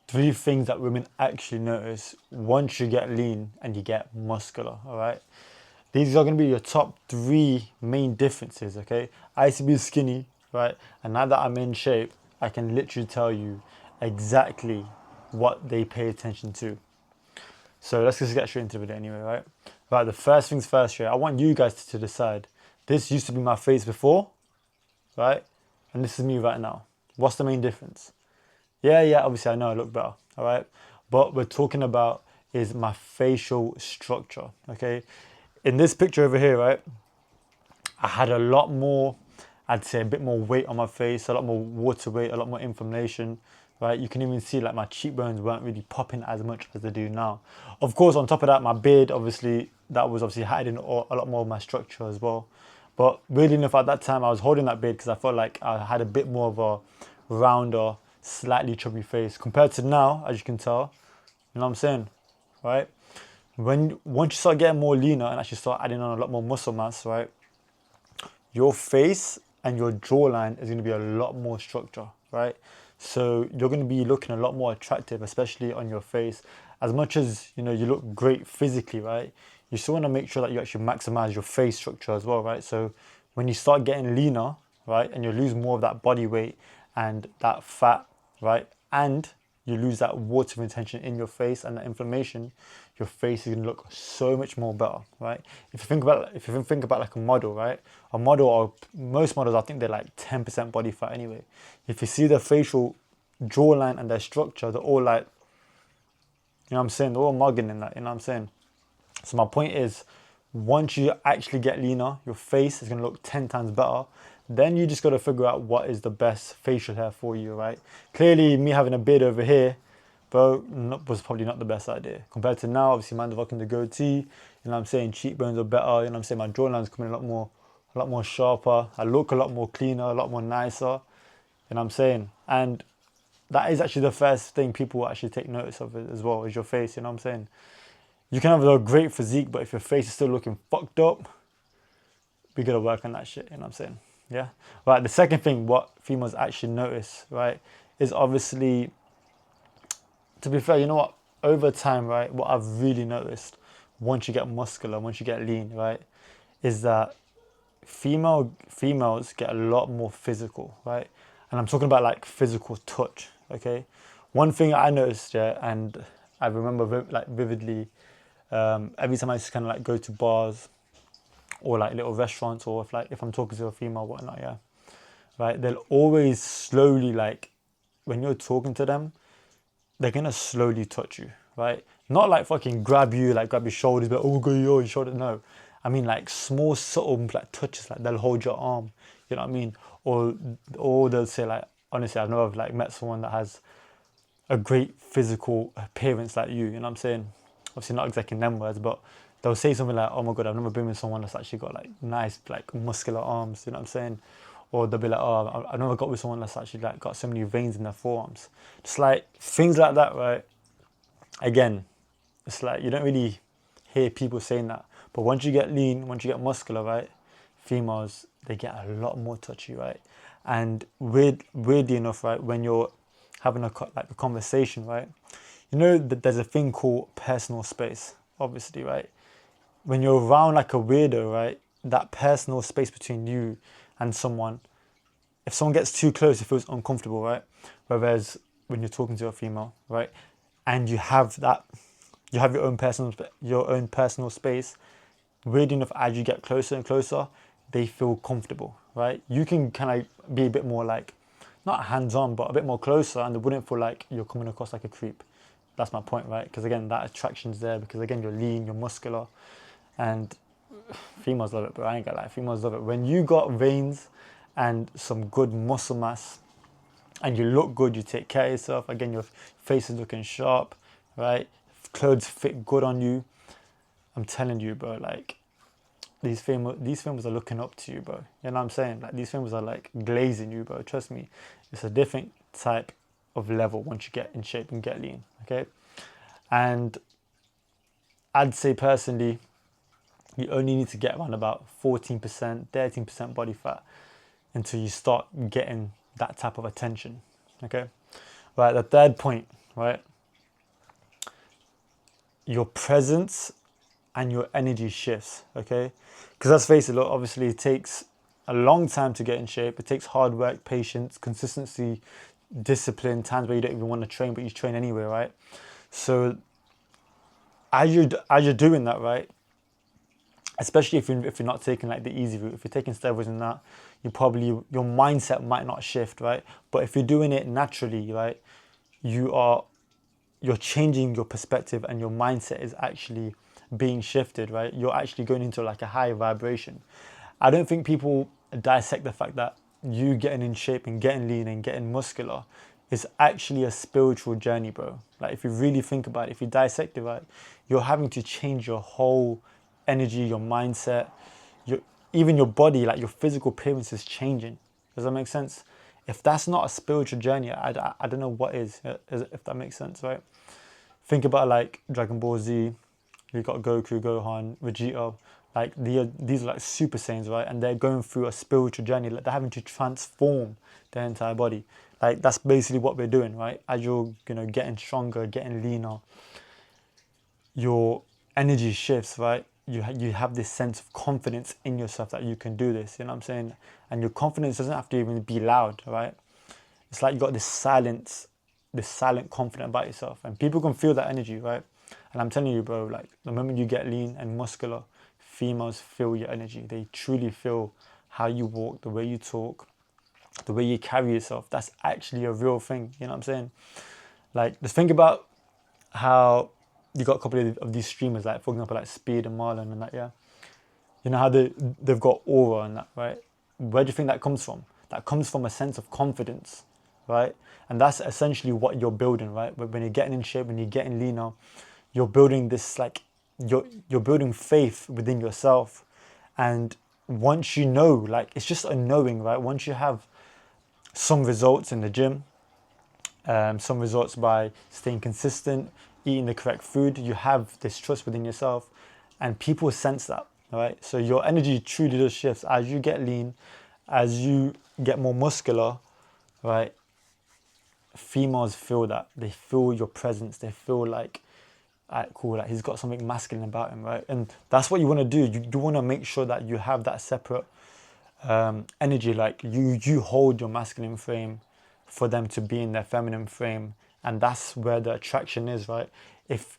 three things that women actually notice once you get lean and you get muscular, all right? These are going to be your top three main differences, okay? I used to be skinny, right? And now that I'm in shape, I can literally tell you exactly what they pay attention to. So let's just get straight into the video anyway, right? Right, the first things first here, I want you guys to decide. This used to be my face before, right? And this is me right now. What's the main difference? Yeah, obviously I know I look better, all right? But we're talking about is my facial structure, okay? In this picture over here, right, I had a lot more, I'd say a bit more weight on my face, a lot more water weight, a lot more inflammation, right? You can even see like my cheekbones weren't really popping as much as they do now. Of course, on top of that, my beard, obviously, that was obviously hiding a lot more of my structure as well. But weirdly enough, at that time, I was holding that beard because I felt like I had a bit more of a rounder, slightly chubby face compared to now, as you can tell. You know what I'm saying, right? Once you start getting more leaner and actually start adding on a lot more muscle mass, right, your face and your jawline is going to be a lot more structure, right? So you're going to be looking a lot more attractive, especially on your face. As much as you look great physically, right? You still want to make sure that you actually maximize your face structure as well, right? So when you start getting leaner, right, and you lose more of that body weight and that fat, right, and you lose that water retention in your face and that inflammation, your face is gonna look so much more better, right? If you think about like a model, right? A model, or most models, I think they're like 10% body fat anyway. If you see their facial jawline and their structure, they're all like, you know what I'm saying? They're all mugging in that, you know what I'm saying? So my point is, once you actually get leaner, your face is gonna look 10 times better. Then you just gotta figure out what is the best facial hair for you, right? Clearly, me having a beard over here, bro, was probably not the best idea. Compared to now, obviously, man's rocking the goatee, you know what I'm saying? Cheekbones are better, you know what I'm saying? My jawline's coming a lot more sharper. I look a lot more cleaner, a lot more nicer, you know what I'm saying? And that is actually the first thing people will actually take notice of it as well, is your face, you know what I'm saying? You can have a great physique, but if your face is still looking fucked up, we gotta work on that shit, you know what I'm saying? Yeah. Right, the second thing what females actually notice, right, is obviously, to be fair, you know what? Over time, right, what I've really noticed once you get muscular, once you get lean, right, is that females get a lot more physical, right? And I'm talking about like physical touch, okay? One thing I noticed, yeah, and I remember vividly, every time I just kind of like go to bars or like little restaurants, or if I'm talking to a female, whatnot, yeah, right, they'll always slowly, like, when you're talking to them, they're gonna slowly touch you, right? Not like fucking grab you, like grab your shoulders, but oh god, your shoulder. No, I mean like small, subtle like touches, like they'll hold your arm, you know what I mean? Or they'll say like, honestly, I've never like met someone that has a great physical appearance like you know what I'm saying? Obviously not exactly in them words, but they'll say something like, oh my god, I've never been with someone that's actually got like nice, like muscular arms, you know what I'm saying? Or they'll be like, oh, I've never got with someone that's actually like got so many veins in their forearms. Just like things like that, right? Again, it's like you don't really hear people saying that. But once you get lean, once you get muscular, right? Females, they get a lot more touchy, right? And weirdly enough, right, when you're having a conversation, right, you know that there's a thing called personal space, obviously, right? When you're around like a weirdo, right, that personal space between you and someone, if someone gets too close, it feels uncomfortable, right? Whereas when you're talking to a female, right, and you have your own personal space, weird enough, as you get closer and closer, they feel comfortable, right? You can kind of be a bit more like, not hands-on, but a bit more closer, and they wouldn't feel like you're coming across like a creep. That's my point, right? Because again, that attraction's there, because again, you're lean, you're muscular, and females love it, but I ain't gonna lie, females love it. When you got veins and some good muscle mass, and you look good, you take care of yourself, again, your face is looking sharp, right? Clothes fit good on you. I'm telling you, bro, like, these females are looking up to you, bro. You know what I'm saying? Like, these females are like glazing you, bro. Trust me, it's a different type of level once you get in shape and get lean, okay? And I'd say personally, you only need to get around about 14%, 13% body fat until you start getting that type of attention, okay? Right, the third point, right, your presence and your energy shifts, okay? Because let's face it, look, obviously it takes a long time to get in shape. It takes hard work, patience, consistency, discipline, times where you don't even want to train, but you train anyway, right? So as you're doing that, right, especially if you're not taking like the easy route, if you're taking steroids and that, you probably your mindset might not shift, right? But if you're doing it naturally, right, you are you're changing your perspective and your mindset is actually being shifted, right? You're actually going into like a higher vibration. I don't think people dissect the fact that you getting in shape and getting lean and getting muscular is actually a spiritual journey, bro. Like if you really think about it, if you dissect it right, you're having to change your whole energy, your mindset, your even your body, like your physical appearance is changing. Does that make sense? If that's not a spiritual journey, I don't know what is, if that makes sense, right? Think about like Dragon Ball Z, you got Goku, Gohan, Vegeta, like these are like Super Saiyans, right? And they're going through a spiritual journey, like they're having to transform their entire body. Like that's basically what we're doing, right? As you're, getting stronger, getting leaner, your energy shifts, right? You have this sense of confidence in yourself that you can do this, you know what I'm saying? And your confidence doesn't have to even be loud, right? It's like you got this silent confidence about yourself, and people can feel that energy, right? And I'm telling you, bro, like the moment you get lean and muscular, females feel your energy. They truly feel how you walk, the way you talk, the way you carry yourself. That's actually a real thing, you know what I'm saying? Like just think about how you got a couple of these streamers, like for example, like Speed and Marlon and that, yeah. You know how they've got aura and that, right? Where do you think that comes from? That comes from a sense of confidence, right? And that's essentially what you're building, right? When you're getting in shape, when you're getting leaner, you're building this like you're building faith within yourself. And once you know, like it's just a knowing, right? Once you have some results in the gym, some results by staying consistent, eating the correct food, you have this trust within yourself, and people sense that, right? So your energy truly does shift as you get lean, as you get more muscular, right? Females feel that. They feel your presence. They feel like, cool, like he's got something masculine about him, right? And that's what you want to do. You want to make sure that you have that separate energy, like you hold your masculine frame for them to be in their feminine frame, and that's where the attraction is, right? If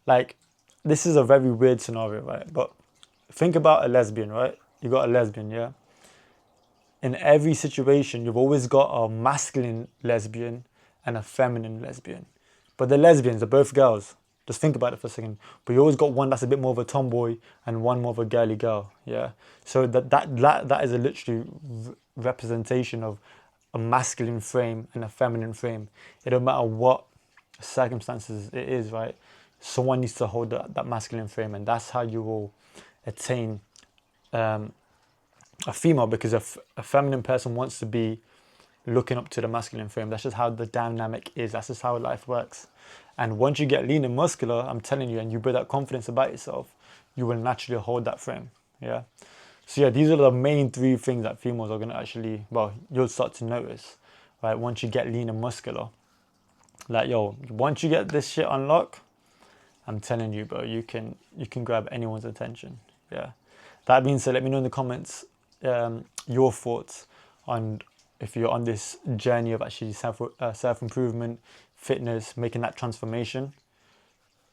like this is a very weird scenario, right? But think about a lesbian, right? You got a lesbian, yeah? In every situation, you've always got a masculine lesbian and a feminine lesbian. But the lesbians are both girls. Just think about it for a second. But you always got one that's a bit more of a tomboy and one more of a girly girl. Yeah. So that is a literally representation of a masculine frame and a feminine frame. It don't matter what circumstances it is, right? Someone needs to hold that masculine frame, and that's how you will attain a female, because a feminine person wants to be looking up to the masculine frame. That's just how the dynamic is. That's just how life works. And once you get lean and muscular, I'm telling you, and you build that confidence about yourself, you will naturally hold that frame. Yeah. So yeah, these are the main three things that females are gonna actually, well, you'll start to notice, right? Once you get lean and muscular, like yo, once you get this shit unlocked, I'm telling you, bro, you can grab anyone's attention. Yeah. That being said, let me know in the comments your thoughts on if you're on this journey of actually self improvement, fitness, making that transformation.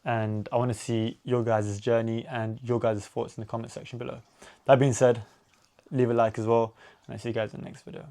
And I want to see your guys' journey and your guys' thoughts in the comment section below. That being said, leave a like as well, and I'll see you guys in the next video.